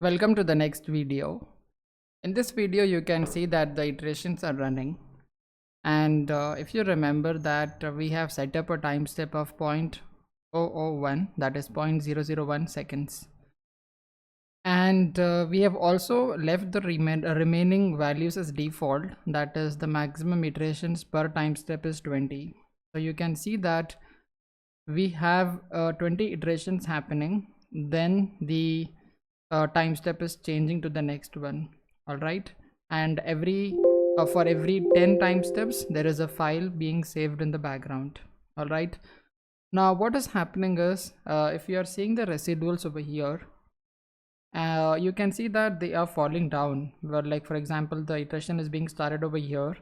Welcome to the next video. In this video you can see that the iterations are running, and if you remember that we have set up a time step of 0.001, that is 0.001 seconds, and we have also left the remaining values as default, that is the maximum iterations per time step is 20. So you can see that we have 20 iterations happening, then the time step is changing to the next one. All right, and for every 10 time steps there is a file being saved in the background. All right, now what is happening is if you are seeing the residuals over here, you can see that they are falling down, where, like, for example, the iteration is being started over here,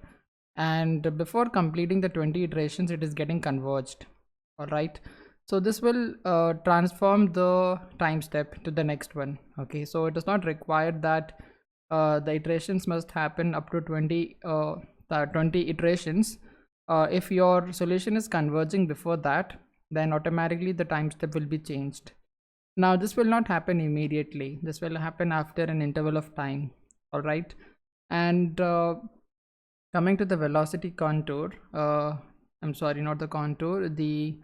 and before completing the 20 iterations it is getting converged. All right, so this will transform the time step to the next one. Okay, so it is not required that the iterations must happen up to 20 iterations. If your solution is converging before that, then automatically the time step will be changed. Now this will not happen immediately, this will happen after an interval of time. All right, and coming to the velocity contour, I'm sorry, not the contour, the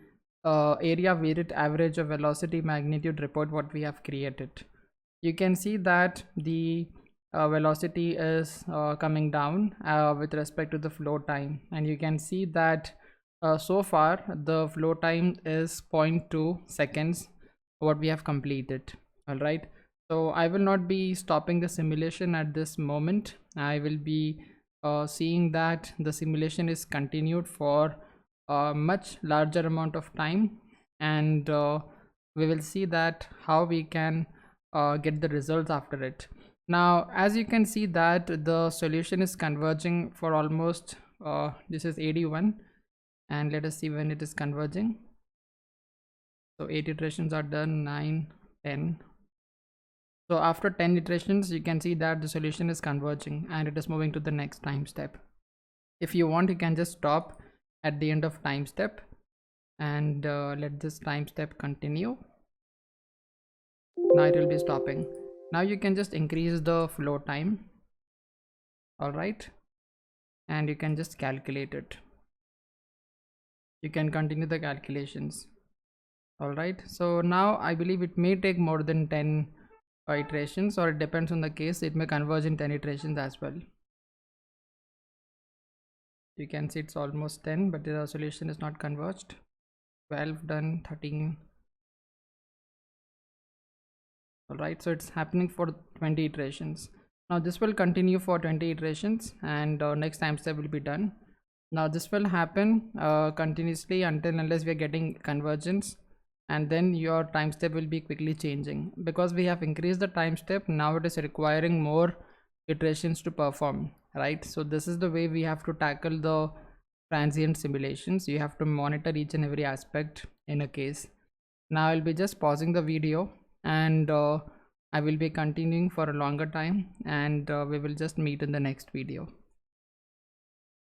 area weighted average of velocity magnitude report what we have created. You can see that the velocity is coming down with respect to the flow time, and you can see that so far the flow time is 0.2 seconds what we have completed. All right, so I will not be stopping the simulation at this moment. I will be seeing that the simulation is continued for a much larger amount of time, and we will see that how we can get the results after it. Now as you can see that the solution is converging for almost this is 81, and let us see when it is converging. So 8 iterations are done, 9, 10. So after 10 iterations you can see that the solution is converging and it is moving to the next time step. If you want, you can just stop at the end of time step and let this time step continue. Now it will be stopping. Now you can just increase the flow time. All right, and you can just calculate it. You can continue the calculations. All right, so now I believe it may take more than 10 iterations, or it depends on the case, it may converge in 10 iterations as well. You can see it's almost 10, but the solution is not converged. 12 done, 13. All right, so it's happening for 20 iterations. Now this will continue for 20 iterations, and next time step will be done. Now this will happen continuously until unless we are getting convergence, and then your time step will be quickly changing. Because we have increased the time step, now it is requiring more iterations to perform, right? So this is the way we have to tackle the transient simulations. You have to monitor each and every aspect in a case. Now I'll be just pausing the video, and I will be continuing for a longer time, and we will just meet in the next video.